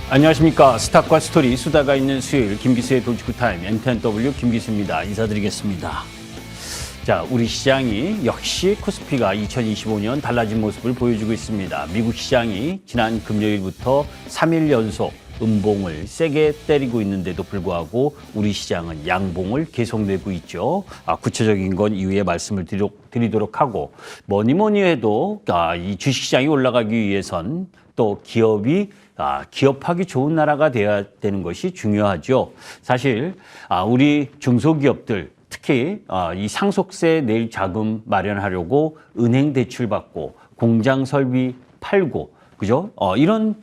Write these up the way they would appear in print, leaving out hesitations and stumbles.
안녕하십니까. 스탁과 스토리 수다가 있는 수요일 김기수의 돌직구타임 NTNW 김기수입니다. 인사드리겠습니다. 자, 우리 시장이 역시 코스피가 2025년 달라진 모습을 보여주고 있습니다. 미국 시장이 지난 금요일부터 3일 연속 음봉을 세게 때리고 있는데도 불구하고 우리 시장은 양봉을 계속 내고 있죠. 구체적인 건 이후에 말씀을 드리도록 하고 뭐니 해도 이 주식시장이 올라가기 위해선 또 기업하기 좋은 나라가 돼야 되는 것이 중요하죠. 사실 우리 중소기업들 특히 이 상속세 낼 자금 마련하려고 은행 대출 받고 공장 설비 팔고 그죠? 이런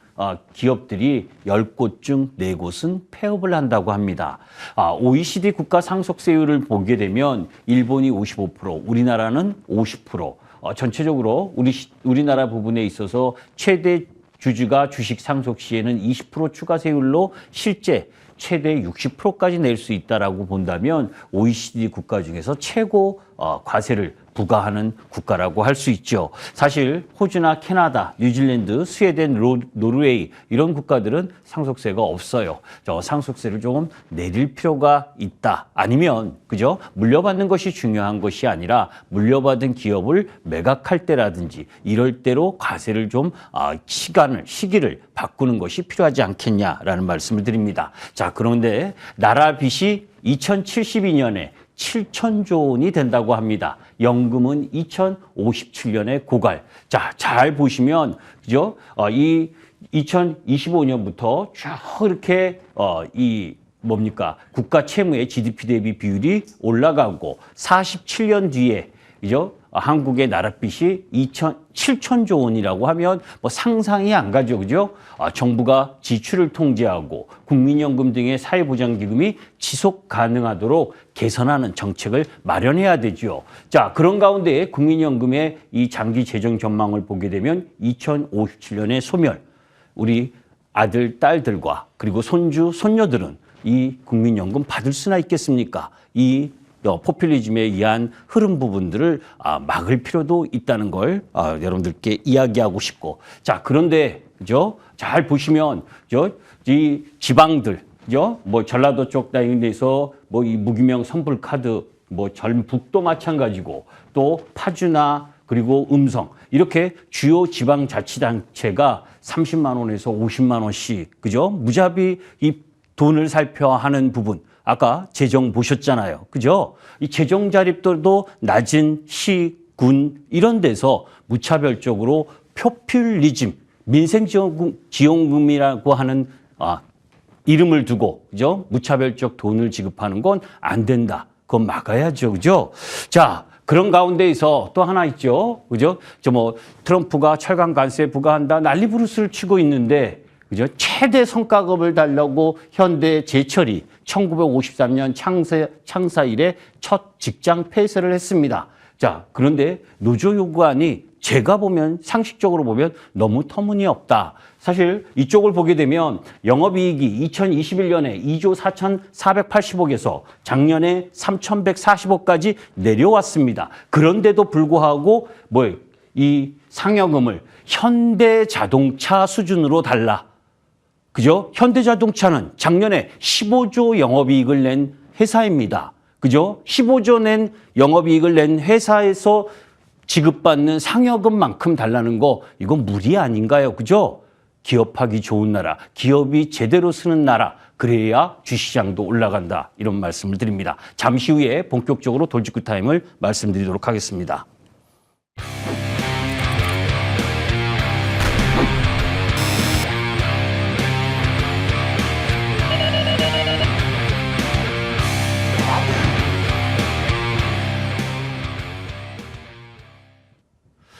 기업들이 10곳 중 4곳은 폐업을 한다고 합니다. OECD 국가 상속세율을 보게 되면 일본이 55%, 우리나라는 50%. 전체적으로 우리나라 부분에 있어서 최대 주주가 주식 상속 시에는 20% 추가 세율로 실제 최대 60%까지 낼 수 있다라고 본다면 OECD 국가 중에서 최고 과세를 부과하는 국가라고 할 수 있죠. 사실 호주나 캐나다, 뉴질랜드, 스웨덴, 노르웨이 이런 국가들은 상속세가 없어요. 상속세를 조금 내릴 필요가 있다. 아니면 그죠? 물려받는 것이 중요한 것이 아니라 물려받은 기업을 매각할 때라든지 이럴 때로 과세를 좀 시기를 바꾸는 것이 필요하지 않겠냐라는 말씀을 드립니다. 자, 그런데 나라 빚이 2072년에 7천조 원이 된다고 합니다. 연금은 2057년에 고갈. 자, 잘 보시면 그죠? 이 2025년부터 쭉 이렇게 국가 채무의 GDP 대비 비율이 올라가고 47년 뒤에 그죠? 한국의 나라빚이 7천조 원이라고 하면 뭐 상상이 안 가죠, 그죠? 정부가 지출을 통제하고 국민연금 등의 사회보장기금이 지속 가능하도록 개선하는 정책을 마련해야 되죠. 자, 그런 가운데 국민연금의 이 장기 재정 전망을 보게 되면 2057년에 소멸, 우리 아들, 딸들과 그리고 손주, 손녀들은 이 국민연금 받을 수나 있겠습니까? 이 포퓰리즘에 의한 흐름 부분들을 막을 필요도 있다는 걸 여러분들께 이야기하고 싶고, 자, 그런데 그죠? 잘 보시면 이 지방들 그죠? 뭐 전라도 쪽 다니는 데서 뭐 이 무기명 선불 카드, 뭐 전북도 마찬가지고 또 파주나 그리고 음성 이렇게 주요 지방자치단체가 30만 원에서 50만 원씩 그죠? 무자비 이 돈을 살펴하는 부분. 아까 재정 보셨잖아요. 그죠? 이 재정 자립도도 낮은 시, 군 이런 데서 무차별적으로 포퓰리즘, 민생지원금이라고 하는 이름을 두고 그죠? 무차별적 돈을 지급하는 건 안 된다. 그건 막아야죠. 그죠? 자, 그런 가운데에서 또 하나 있죠. 그죠? 트럼프가 철강 관세 부과한다. 난리 부르스를 치고 있는데 그죠? 최대 성과급을 달라고 현대 제철이 1953년 창사 이래 첫 직장 폐쇄를 했습니다. 자, 그런데 노조 요구안이 제가 보면 상식적으로 보면 너무 터무니없다. 사실 이쪽을 보게 되면 영업이익이 2021년에 2조 4,480억에서 작년에 3,140억까지 내려왔습니다. 그런데도 불구하고 이 상여금을 현대자동차 수준으로 달라. 그죠? 현대자동차는 작년에 15조 영업이익을 낸 회사입니다. 그죠? 15조 낸 영업이익을 낸 회사에서 지급받는 상여금만큼 달라는 거 이건 무리 아닌가요? 그죠? 기업하기 좋은 나라, 기업이 제대로 쓰는 나라, 그래야 주시장도 올라간다. 이런 말씀을 드립니다. 잠시 후에 본격적으로 돌직구 타임을 말씀드리도록 하겠습니다.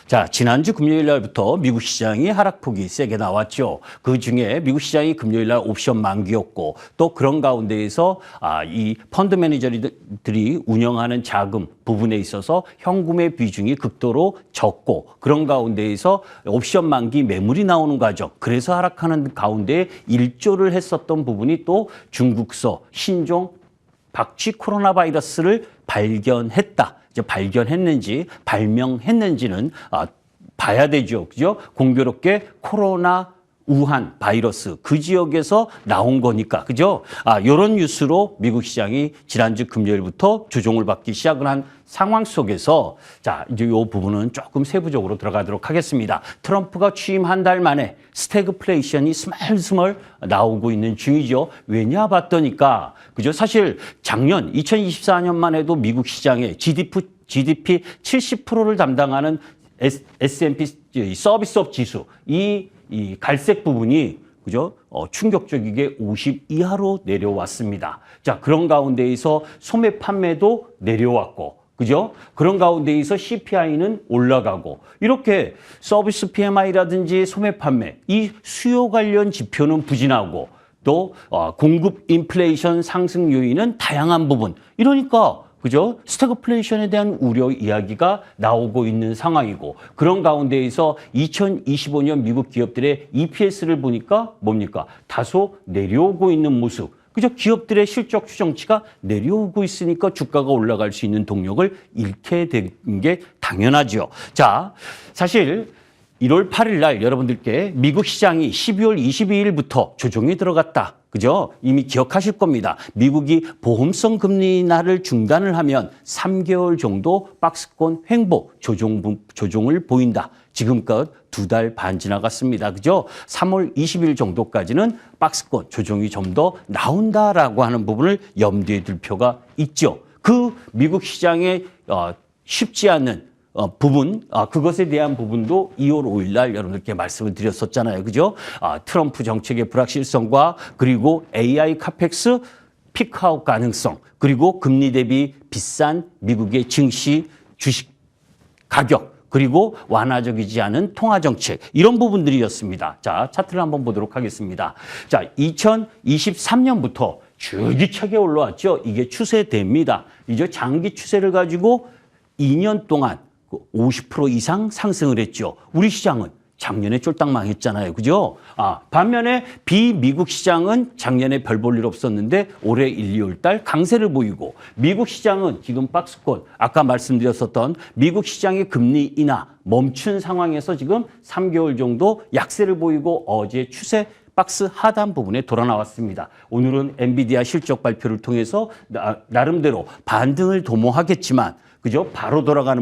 자, 지난주 금요일 날부터 미국 시장이 하락폭이 세게 나왔죠. 그 중에 미국 시장이 금요일 날 옵션 만기였고 또 그런 가운데에서 이 펀드 매니저들이 운영하는 자금 부분에 있어서 현금의 비중이 극도로 적고 그런 가운데에서 옵션 만기 매물이 나오는 과정. 그래서 하락하는 가운데 일조를 했었던 부분이 또 중국서 신종 박쥐 코로나 바이러스를 발견했다. 발견했는지 발명했는지는 봐야 되죠. 그죠? 공교롭게 코로나 우한 바이러스 그 지역에서 나온 거니까 그죠? 이런 뉴스로 미국 시장이 지난주 금요일부터 조종을 받기 시작을 한 상황 속에서 자 이제 이 부분은 조금 세부적으로 들어가도록 하겠습니다. 트럼프가 취임 한 달 만에 스태그플레이션이 스멀스멀 나오고 있는 중이죠. 왜냐 봤더니까 그죠? 사실 작년 2024년만 해도 미국 시장의 GDP 70%를 담당하는 S&P 서비스업 지수 이 갈색 부분이 그죠? 충격적이게 50 이하로 내려왔습니다. 자, 그런 가운데에서 소매 판매도 내려왔고, 그죠? 그런 가운데에서 CPI는 올라가고, 이렇게 서비스 PMI라든지 소매 판매, 이 수요 관련 지표는 부진하고, 또 공급 인플레이션 상승 요인은 다양한 부분. 이러니까 그죠? 스태그플레이션에 대한 우려 이야기가 나오고 있는 상황이고 그런 가운데에서 2025년 미국 기업들의 EPS를 보니까 뭡니까? 다소 내려오고 있는 모습. 그죠? 기업들의 실적 추정치가 내려오고 있으니까 주가가 올라갈 수 있는 동력을 잃게 된 게 당연하죠. 자, 사실 1월 8일 날 여러분들께 미국 시장이 12월 22일부터 조정이 들어갔다. 그죠? 이미 기억하실 겁니다. 미국이 보험성 금리 인하를 중단을 하면 3개월 정도 박스권 횡보 조정을 보인다. 지금껏 2달 반 지나갔습니다. 그죠? 3월 20일 정도까지는 박스권 조정이 좀 더 나온다라고 하는 부분을 염두에 둘 필요가 있죠. 그 미국 시장에 쉽지 않은 부분, 그것에 대한 부분도 2월 5일 날 여러분들께 말씀을 드렸었잖아요. 그죠? 트럼프 정책의 불확실성과 그리고 AI 카펙스 피크아웃 가능성, 그리고 금리 대비 비싼 미국의 증시 주식 가격, 그리고 완화적이지 않은 통화 정책, 이런 부분들이었습니다. 자, 차트를 한번 보도록 하겠습니다. 자, 2023년부터 줄기차게 올라왔죠. 이게 추세대입니다. 이제 장기 추세를 가지고 2년 동안 50% 이상 상승을 했죠. 우리 시장은 작년에 쫄딱 망했잖아요. 그죠? 반면에 비미국 시장은 작년에 별 볼 일 없었는데 올해 1, 2월 달 강세를 보이고 미국 시장은 지금 박스권 아까 말씀드렸었던 미국 시장의 금리 인하 멈춘 상황에서 지금 3개월 정도 약세를 보이고 어제 추세 박스 하단 부분에 돌아 나왔습니다. 오늘은 엔비디아 실적 발표를 통해서 나름대로 반등을 도모하겠지만 그죠? 바로 돌아가는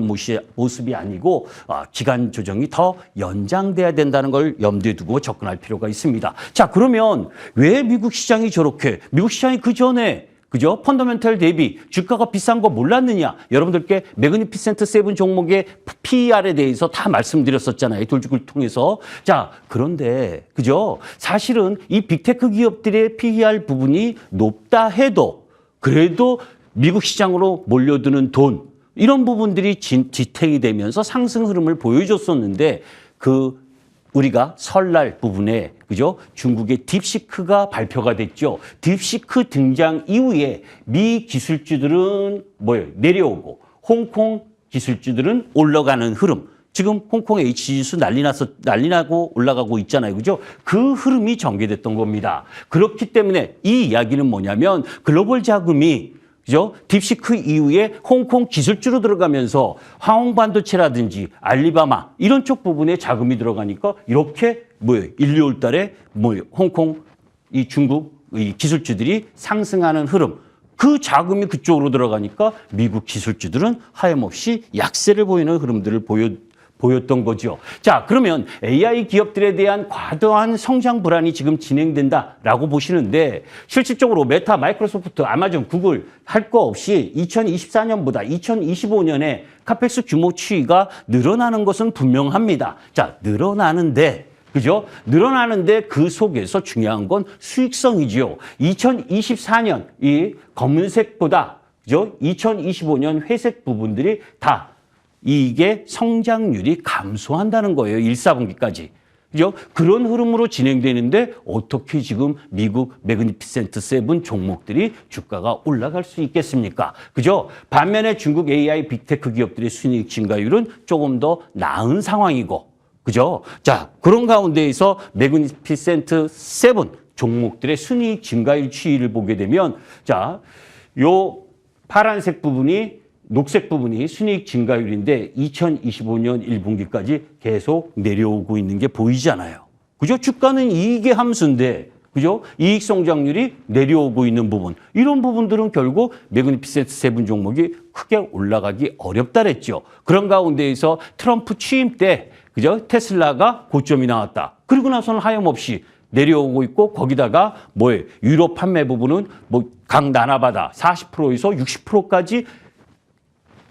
모습이 아니고 기간 조정이 더 연장돼야 된다는 걸 염두에 두고 접근할 필요가 있습니다. 자, 그러면 왜 미국 시장이 저렇게 미국 시장이 그 전에 그죠? 펀더멘털 대비 주가가 비싼 거 몰랐느냐? 여러분들께 매그니피센트 세븐 종목의 PER에 대해서 다 말씀드렸었잖아요. 돌직구를 통해서. 자, 그런데 그죠? 사실은 이 빅테크 기업들의 PER 부분이 높다 해도 그래도 미국 시장으로 몰려드는 돈 이런 부분들이 지탱이 되면서 상승 흐름을 보여줬었는데 우리가 설날 부분에 그죠? 중국의 딥시크가 발표가 됐죠. 딥시크 등장 이후에 미 기술주들은 내려오고 홍콩 기술주들은 올라가는 흐름. 지금 홍콩 H지수 난리나고 올라가고 있잖아요. 그죠? 그 흐름이 전개됐던 겁니다. 그렇기 때문에 이 이야기는 뭐냐면 글로벌 자금이 그죠? 딥시크 이후에 홍콩 기술주로 들어가면서 화홍 반도체라든지 알리바마 이런 쪽 부분에 자금이 들어가니까 이렇게 1, 2월 달에 홍콩 이 중국 이 기술주들이 상승하는 흐름. 그 자금이 그쪽으로 들어가니까 미국 기술주들은 하염없이 약세를 보이는 흐름들을 보였던 거죠. 자, 그러면 AI 기업들에 대한 과도한 성장 불안이 지금 진행된다라고 보시는데 실질적으로 메타, 마이크로소프트, 아마존, 구글 할 거 없이 2024년보다 2025년에 카펙스 규모 추이가 늘어나는 것은 분명합니다. 자, 늘어나는데 그죠? 늘어나는데 그 속에서 중요한 건 수익성이지요. 2024년 이 검은색보다 그죠? 2025년 회색 부분들이 다 이게 성장률이 감소한다는 거예요. 1, 4분기까지. 그죠? 그런 흐름으로 진행되는데 어떻게 지금 미국 매그니피센트 세븐 종목들이 주가가 올라갈 수 있겠습니까? 그죠? 반면에 중국 AI 빅테크 기업들의 순이익 증가율은 조금 더 나은 상황이고, 그죠? 자, 그런 가운데에서 매그니피센트 세븐 종목들의 순이익 증가율 추이를 보게 되면, 자, 요 파란색 부분이 녹색 부분이 순이익 증가율인데 2025년 1분기까지 계속 내려오고 있는 게 보이잖아요. 그죠? 주가는 이익의 함수인데, 그죠? 이익 성장률이 내려오고 있는 부분. 이런 부분들은 결국 매그니피센트 세븐 종목이 크게 올라가기 어렵다랬죠. 그런 가운데에서 트럼프 취임 때, 그죠? 테슬라가 고점이 나왔다. 그리고 나서는 하염없이 내려오고 있고, 거기다가 뭐예요? 유럽 판매 부분은 뭐 각 나라마다 40%에서 60%까지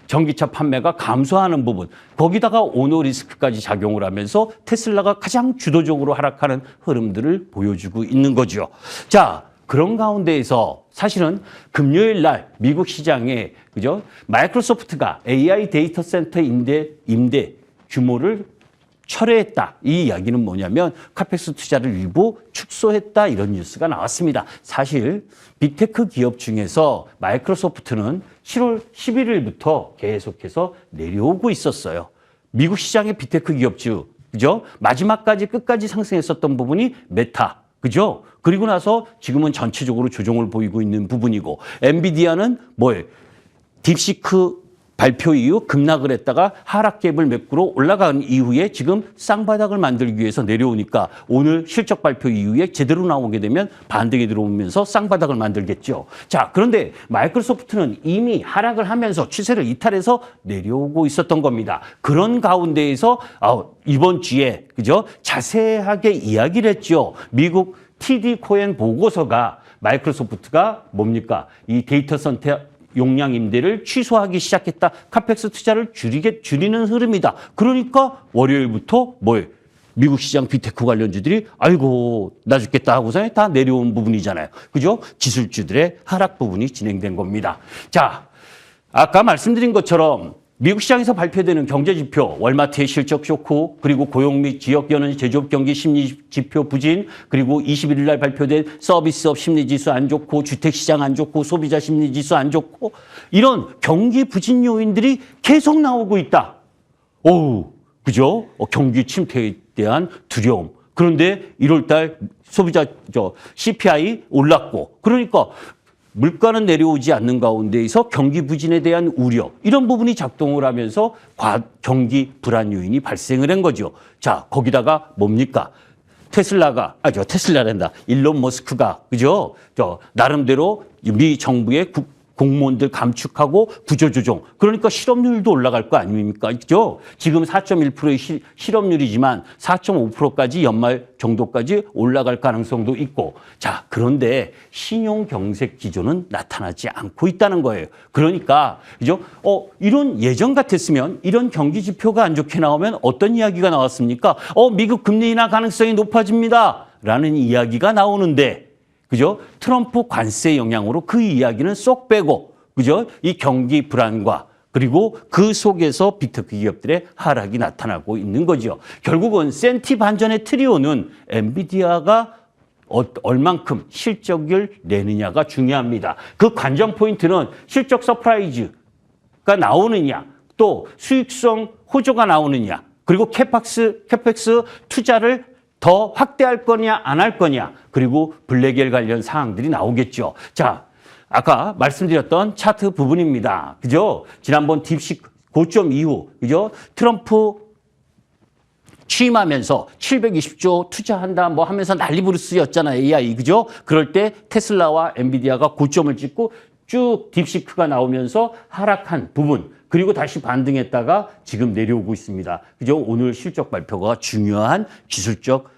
전기차 판매가 감소하는 부분, 거기다가 오너 리스크까지 작용을 하면서 테슬라가 가장 주도적으로 하락하는 흐름들을 보여주고 있는 거죠. 자, 그런 가운데에서 사실은 금요일 날 미국 시장에, 그죠? 마이크로소프트가 AI 데이터 센터 임대 규모를 철회했다. 이 이야기는 뭐냐면 카펙스 투자를 일부 축소했다, 이런 뉴스가 나왔습니다. 사실 빅테크 기업 중에서 마이크로소프트는 7월 11일부터 계속해서 내려오고 있었어요. 미국 시장의 빅테크 기업 중, 그죠? 마지막까지 끝까지 상승했었던 부분이 메타, 그죠? 그리고 나서 지금은 전체적으로 조정을 보이고 있는 부분이고, 엔비디아는 뭐예요? 딥시크 발표 이후 급락을 했다가 하락갭을 메꾸러 올라간 이후에 지금 쌍바닥을 만들기 위해서 내려오니까 오늘 실적 발표 이후에 제대로 나오게 되면 반등이 들어오면서 쌍바닥을 만들겠죠. 자, 그런데 마이크로소프트는 이미 하락을 하면서 추세를 이탈해서 내려오고 있었던 겁니다. 그런 가운데에서 이번 주에, 그죠? 자세하게 이야기를 했죠. 미국 TD 코엔 보고서가 마이크로소프트가 뭡니까? 이 데이터 센터 용량 임대를 취소하기 시작했다. 카펙스 투자를 줄이는 흐름이다. 그러니까 월요일부터 뭐예요? 미국 시장 빅테크 관련주들이 아이고 나 죽겠다 하고서 다 내려온 부분이잖아요. 그죠? 기술주들의 하락 부분이 진행된 겁니다. 자, 아까 말씀드린 것처럼 미국 시장에서 발표되는 경제지표, 월마트의 실적 쇼크, 그리고 고용 및 지역 연은 제조업 경기 심리지표 부진, 그리고 21일 날 발표된 서비스업 심리지수 안 좋고, 주택시장 안 좋고, 소비자 심리지수 안 좋고, 이런 경기 부진 요인들이 계속 나오고 있다. 그죠? 경기 침체에 대한 두려움. 그런데 1월 달 소비자 CPI 올랐고, 그러니까 물가는 내려오지 않는 가운데에서 경기 부진에 대한 우려, 이런 부분이 작동을 하면서 경기 불안 요인이 발생을 한 거죠. 자, 거기다가 뭡니까? 테슬라란다. 일론 머스크가, 그죠? 나름대로 미 정부의 공무원들 감축하고 구조조정. 그러니까 실업률도 올라갈 거 아닙니까? 그죠? 지금 4.1%의 실업률이지만 4.5%까지 연말 정도까지 올라갈 가능성도 있고. 자, 그런데 신용 경색 기조는 나타나지 않고 있다는 거예요. 그러니까, 그죠? 이런 예전 같았으면 이런 경기 지표가 안 좋게 나오면 어떤 이야기가 나왔습니까? 미국 금리 인하 가능성이 높아집니다. 라는 이야기가 나오는데, 그죠? 트럼프 관세 영향으로 그 이야기는 쏙 빼고, 그죠? 이 경기 불안과 그리고 그 속에서 빅테크 기업들의 하락이 나타나고 있는 거죠. 결국은 센티 반전의 트리오는 엔비디아가 얼만큼 실적을 내느냐가 중요합니다. 그 관전 포인트는 실적 서프라이즈가 나오느냐, 또 수익성 호조가 나오느냐, 그리고 캐펙스 투자를 더 확대할 거냐 안 할 거냐, 그리고 블랙엘 관련 사항들이 나오겠죠. 자, 아까 말씀드렸던 차트 부분입니다. 그죠? 지난번 딥시 고점 이후, 그죠? 트럼프 취임하면서 720조 투자한다 뭐 하면서 난리부르스였잖아요. AI, 그죠? 그럴 때 테슬라와 엔비디아가 고점을 찍고 쭉 딥시크가 나오면서 하락한 부분, 그리고 다시 반등했다가 지금 내려오고 있습니다. 그죠? 오늘 실적 발표가 중요한 기술적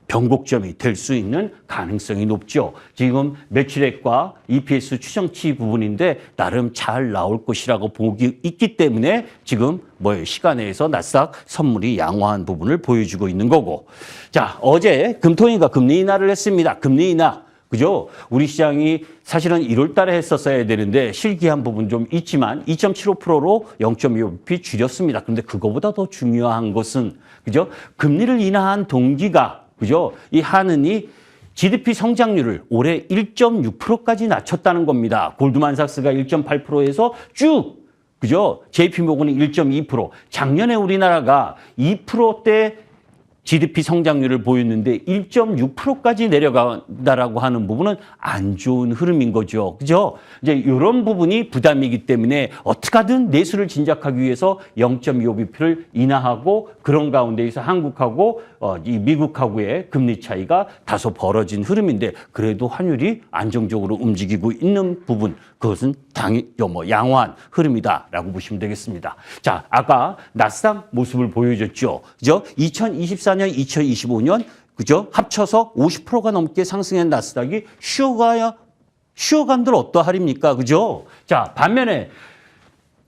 변곡점이 될 수 있는 가능성이 높죠. 지금 매출액과 EPS 추정치 부분인데 나름 잘 나올 것이라고 보기 있기 때문에 지금 시간에서 나스닥 선물이 양호한 부분을 보여주고 있는 거고. 자, 어제 금토일과 금리 인하를 했습니다. 금리 인하. 그죠? 우리 시장이 사실은 1월 달에 했었어야 되는데 실기한 부분 좀 있지만 2.75%로 0.25bp 줄였습니다. 그런데 그거보다 더 중요한 것은, 그죠? 금리를 인하한 동기가, 그죠? 이 하느니 GDP 성장률을 올해 1.6%까지 낮췄다는 겁니다. 골드만삭스가 1.8%에서 쭉, 그죠? JP모건이 1.2%. 작년에 우리나라가 2%대 GDP 성장률을 보였는데 1.6%까지 내려간다라고 하는 부분은 안 좋은 흐름인 거죠. 그죠? 이제 이런 부분이 부담이기 때문에 어떻게든 내수를 진작하기 위해서 0.25bp를 인하하고 그런 가운데에서 한국하고 이 미국하고의 금리 차이가 다소 벌어진 흐름인데 그래도 환율이 안정적으로 움직이고 있는 부분 그것은 양호한 흐름이다라고 보시면 되겠습니다. 자, 아까 나스닥 모습을 보여줬죠. 그죠? 2024년, 2025년 그죠? 합쳐서 50%가 넘게 상승한 나스닥이 쉬어간들 어떠하립니까? 그죠? 자, 반면에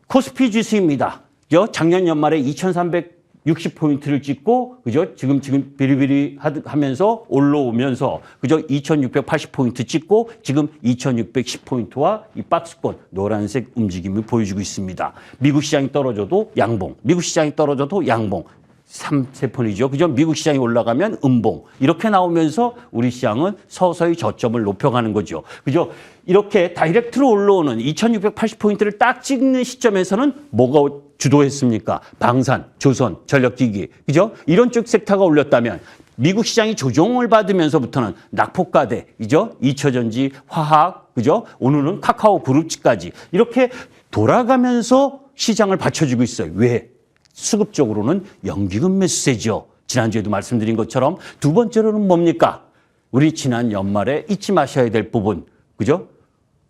코스피 지수입니다. 그죠? 작년 연말에 2360포인트를 찍고, 그죠? 지금 비리비리 하면서 올라오면서, 그죠? 2680포인트 찍고, 지금 2610포인트와 이 박스권, 노란색 움직임을 보여주고 있습니다. 미국 시장이 떨어져도 양봉, 미국 시장이 떨어져도 양봉. 3세폰이죠. 그죠? 미국 시장이 올라가면 음봉. 이렇게 나오면서 우리 시장은 서서히 저점을 높여가는 거죠. 그죠? 이렇게 다이렉트로 올라오는 2680포인트를 딱 찍는 시점에서는 뭐가 주도했습니까? 방산, 조선, 전력기기. 그죠? 이런 쪽 섹터가 올렸다면 미국 시장이 조정을 받으면서부터는 낙폭과대, 그죠? 이처전지, 화학, 그죠? 오늘은 카카오 그룹까지 이렇게 돌아가면서 시장을 받쳐주고 있어요. 왜? 수급적으로는 연기금 매수세죠. 지난주에도 말씀드린 것처럼 두 번째로는 뭡니까? 우리 지난 연말에 잊지 마셔야 될 부분. 그죠?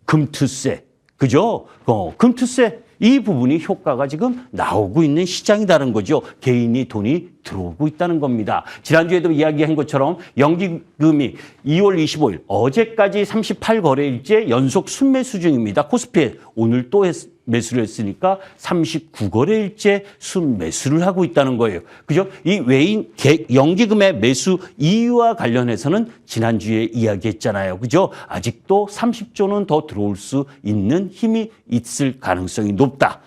금투세. 그죠? 금투세. 이 부분이 효과가 지금 나오고 있는 시장이라는 거죠. 개인이 돈이 들어오고 있다는 겁니다. 지난주에도 이야기한 것처럼 연기금이 2월 25일 어제까지 38거래일째 연속 순매수 중입니다. 코스피에 오늘 또 매수를 했으니까 39거래일째 순매수를 하고 있다는 거예요. 그죠? 이 연기금의 매수 이유와 관련해서는 지난주에 이야기했잖아요. 그죠? 아직도 30조는 더 들어올 수 있는 힘이 있을 가능성이 높다.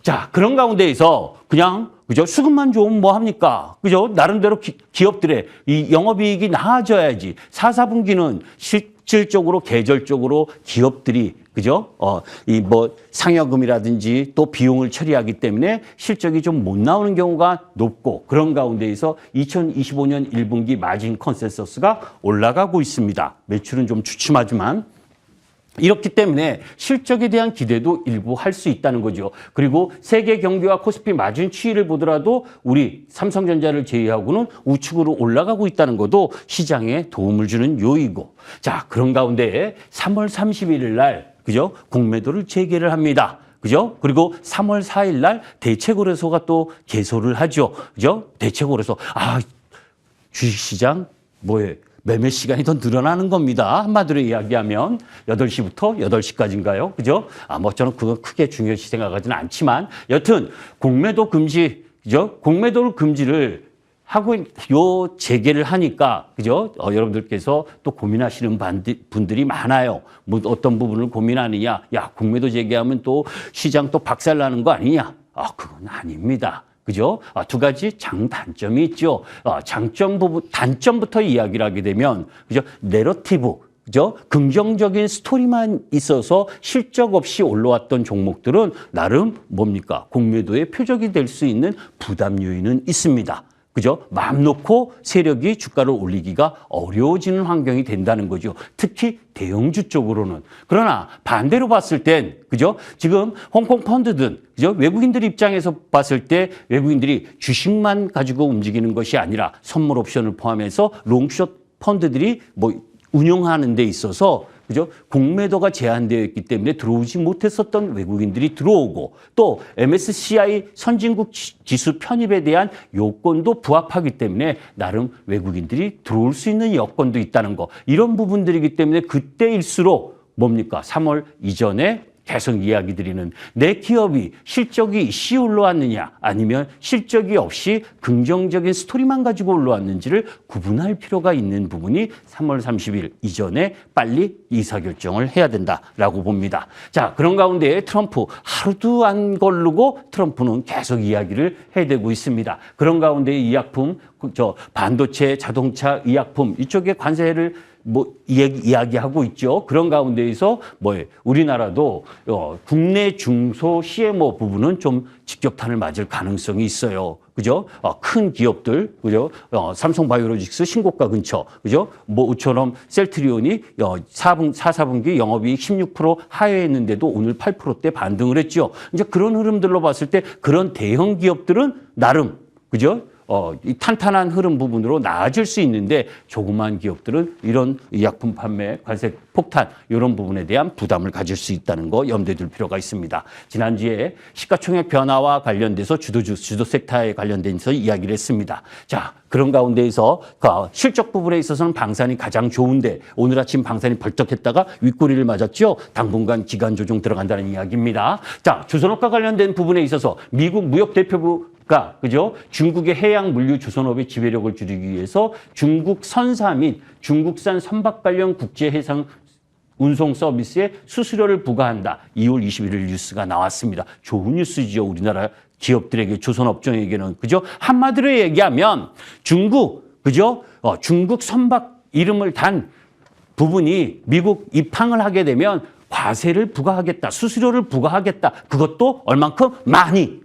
자, 그런 가운데에서 그냥 그죠? 수급만 좋으면 뭐 합니까? 그죠? 나름대로 기업들의 이 영업이익이 나아져야지. 4, 4분기는 실질적으로 계절적으로 기업들이 그죠? 이 상여금이라든지 또 비용을 처리하기 때문에 실적이 좀 못 나오는 경우가 높고 그런 가운데에서 2025년 1분기 마진 컨센서스가 올라가고 있습니다. 매출은 좀 주춤하지만 이렇기 때문에 실적에 대한 기대도 일부 할 수 있다는 거죠. 그리고 세계 경기와 코스피 마진 추이를 보더라도 우리 삼성전자를 제외하고는 우측으로 올라가고 있다는 것도 시장에 도움을 주는 요이고. 자, 그런 가운데 3월 31일 날 그죠? 공매도를 재개를 합니다. 그죠? 그리고 3월 4일 날 대체거래소가 또 개소를 하죠. 그죠? 대체거래소. 주식시장 매매 시간이 더 늘어나는 겁니다. 한마디로 이야기하면 8시부터 8시까지인가요? 그죠? 저는 그건 크게 중요시 생각하지는 않지만 여튼 공매도 금지, 그죠? 공매도를 금지를 하고 재개를 하니까 그죠? 여러분들께서 또 고민하시는 분들이 많아요. 어떤 부분을 고민하느냐? 야, 공매도 재개하면 또 시장 또 박살나는 거 아니냐? 그건 아닙니다. 그죠? 두 가지 장단점이 있죠. 장점 부분, 단점부터 이야기를 하게 되면, 그죠? 내러티브, 그죠? 긍정적인 스토리만 있어서 실적 없이 올라왔던 종목들은 나름 뭡니까? 공매도의 표적이 될 수 있는 부담 요인은 있습니다. 그죠? 마음 놓고 세력이 주가를 올리기가 어려워지는 환경이 된다는 거죠. 특히 대형주 쪽으로는. 그러나 반대로 봤을 땐, 그죠? 지금 홍콩 펀드든, 그죠? 외국인들 입장에서 봤을 때 외국인들이 주식만 가지고 움직이는 것이 아니라 선물 옵션을 포함해서 롱숏 펀드들이 운영하는 데 있어서 그죠? 공매도가 제한되어 있기 때문에 들어오지 못했었던 외국인들이 들어오고 또 MSCI 선진국 지수 편입에 대한 요건도 부합하기 때문에 나름 외국인들이 들어올 수 있는 여건도 있다는 거. 이런 부분들이기 때문에 그때일수록 뭡니까? 3월 이전에 계속 이야기 드리는 내 기업이 실적이 올라왔느냐 아니면 실적이 없이 긍정적인 스토리만 가지고 올라왔는지를 구분할 필요가 있는 부분이 3월 30일 이전에 빨리 의사결정을 해야 된다라고 봅니다. 자, 그런 가운데 트럼프 하루도 안 거르고 트럼프는 계속 이야기를 해대고 있습니다. 그런 가운데 의약품, 반도체, 자동차, 의약품 이쪽에 관세를 이야기하고 있죠. 그런 가운데에서 우리나라도 국내 중소 CMO 부분은 좀 직격탄을 맞을 가능성이 있어요. 그죠? 큰 기업들, 그죠? 삼성바이오로직스 신고가 근처, 그죠? 우처럼 셀트리온이 4분기 영업이익 16% 하회했는데도 오늘 8%대 반등을 했죠. 이제 그런 흐름들로 봤을 때 그런 대형 기업들은 나름, 그죠? 이 탄탄한 흐름 부분으로 나아질 수 있는데 조그만 기업들은 이런 약품 판매, 관세 폭탄 이런 부분에 대한 부담을 가질 수 있다는 거 염두에 둘 필요가 있습니다. 지난주에 시가총액 변화와 관련돼서 주도 섹터에 관련돼서 이야기를 했습니다. 자, 그런 가운데에서 실적 부분에 있어서는 방산이 가장 좋은데 오늘 아침 방산이 벌떡했다가 윗꼬리를 맞았죠. 당분간 기간 조정 들어간다는 이야기입니다. 자, 조선업과 관련된 부분에 있어서 미국 무역대표부가 그죠? 중국의 해양 물류 조선업의 지배력을 줄이기 위해서 중국 선사 및 중국산 선박 관련 국제 해상 운송 서비스에 수수료를 부과한다. 2월 21일 뉴스가 나왔습니다. 좋은 뉴스죠. 우리나라 기업들에게, 조선업종에게는. 그죠? 한마디로 얘기하면 중국, 그죠? 중국 선박 이름을 단 부분이 미국 입항을 하게 되면 과세를 부과하겠다. 수수료를 부과하겠다. 그것도 얼만큼? 많이.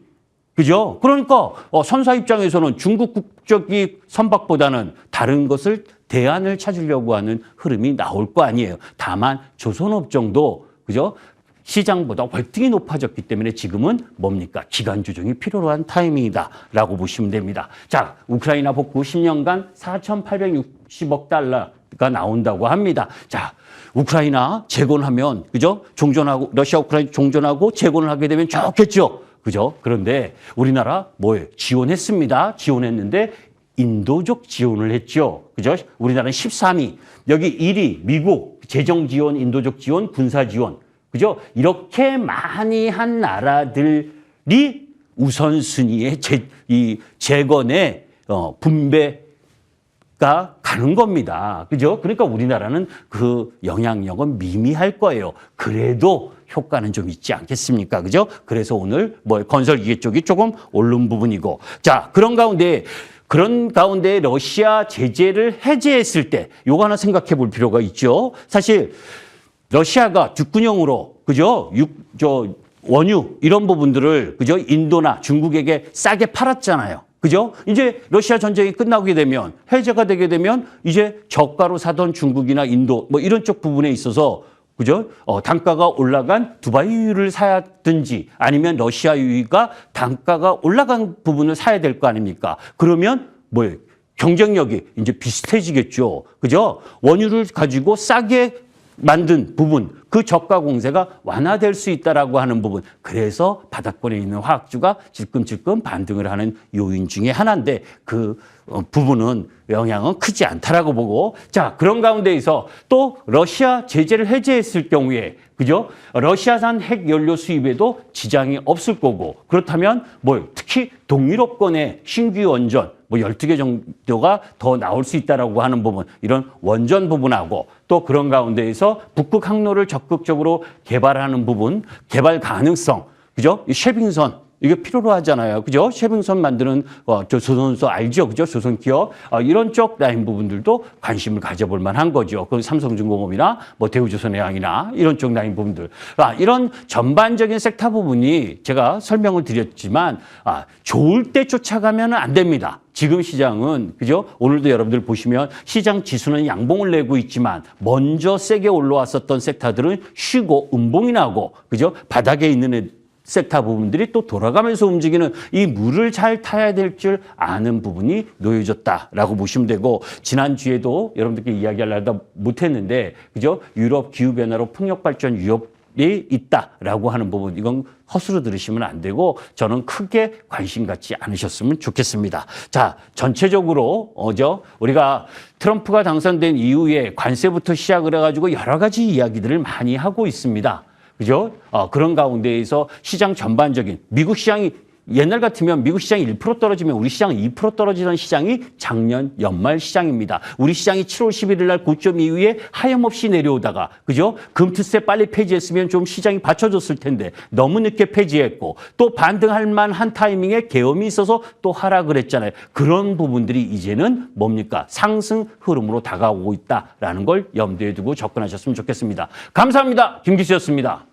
그죠? 그러니까 선사 입장에서는 중국 국적이 선박보다는 다른 것을 대안을 찾으려고 하는 흐름이 나올 거 아니에요. 다만 조선업종도 그죠? 시장보다 월등히 높아졌기 때문에 지금은 뭡니까? 기간 조정이 필요로 한 타이밍이다라고 보시면 됩니다. 자, 우크라이나 복구 10년간 4,860억 달러가 나온다고 합니다. 자, 우크라이나 재건하면 그죠? 종전하고 러시아 우크라이나 종전하고 재건을 하게 되면 좋겠죠. 그죠? 그런데 우리나라 뭐예요? 지원했습니다. 지원했는데 인도적 지원을 했죠. 그죠? 우리나라는 13위. 여기 1위 미국 재정 지원, 인도적 지원, 군사 지원. 그죠? 이렇게 많이 한 나라들이 우선순위의 재건의 분배가 가는 겁니다. 그죠? 그러니까 우리나라는 그 영향력은 미미할 거예요. 그래도 효과는 좀 있지 않겠습니까? 그죠? 그래서 오늘 건설기계 쪽이 조금 오른 부분이고. 자, 그런 가운데 러시아 제재를 해제했을 때 요거 하나 생각해 볼 필요가 있죠. 사실 러시아가 육군용으로 그죠? 원유 이런 부분들을 그죠? 인도나 중국에게 싸게 팔았잖아요. 그죠? 이제 러시아 전쟁이 끝나게 되면 해제가 되게 되면 이제 저가로 사던 중국이나 인도 이런 쪽 부분에 있어서 그죠? 단가가 올라간 두바이 유유를 사야든지 아니면 러시아 유유가 단가가 올라간 부분을 사야 될 거 아닙니까? 그러면 뭐예요? 경쟁력이 이제 비슷해지겠죠. 그죠? 원유를 가지고 싸게 만든 부분, 그 저가 공세가 완화될 수 있다라고 하는 부분. 그래서 바닥권에 있는 화학주가 질끔질끔 반등을 하는 요인 중에 하나인데 그 부분은 영향은 크지 않다라고 보고. 자, 그런 가운데에서 또 러시아 제재를 해제했을 경우에 그죠? 러시아산 핵 연료 수입에도 지장이 없을 거고. 그렇다면 특히 동유럽권의 신규 원전 12개 정도가 더 나올 수 있다라고 하는 부분, 이런 원전 부분하고 또 그런 가운데에서 북극 항로를 적극적으로 개발하는 부분, 개발 가능성, 그죠? 이 쉐빙선 이게 필요로 하잖아요. 그죠? 쉐빙선 만드는 조선소 알죠? 그죠? 조선 기업. 이런 쪽 라인 부분들도 관심을 가져볼 만한 거죠. 그 삼성중공업이나 대우조선해양이나 이런 쪽 라인 부분들. 이런 전반적인 섹터 부분이 제가 설명을 드렸지만 좋을 때 쫓아가면 안 됩니다. 지금 시장은 그죠? 오늘도 여러분들 보시면 시장 지수는 양봉을 내고 있지만 먼저 세게 올라왔었던 섹터들은 쉬고 음봉이 나고 그죠? 바닥에 있는 섹터 부분들이 또 돌아가면서 움직이는 이 물을 잘 타야 될 줄 아는 부분이 놓여졌다라고 보시면 되고, 지난주에도 여러분들께 이야기하려다 못했는데 그죠? 유럽 기후변화로 풍력발전 위협이 있다라고 하는 부분, 이건 허수로 들으시면 안 되고 저는 크게 관심 갖지 않으셨으면 좋겠습니다. 자, 전체적으로 우리가 트럼프가 당선된 이후에 관세부터 시작을 해가지고 여러 가지 이야기들을 많이 하고 있습니다. 그죠? 그런 가운데에서 시장 전반적인 미국 시장이 옛날 같으면 미국 시장이 1% 떨어지면 우리 시장은 2% 떨어지던 시장이 작년 연말 시장입니다. 우리 시장이 7월 11일 날 고점 이후에 하염없이 내려오다가 그죠? 금투세 빨리 폐지했으면 좀 시장이 받쳐줬을 텐데 너무 늦게 폐지했고 또 반등할 만한 타이밍에 계엄이 있어서 또 하락을 했잖아요. 그런 부분들이 이제는 뭡니까? 상승 흐름으로 다가오고 있다라는 걸 염두에 두고 접근하셨으면 좋겠습니다. 감사합니다. 김기수였습니다.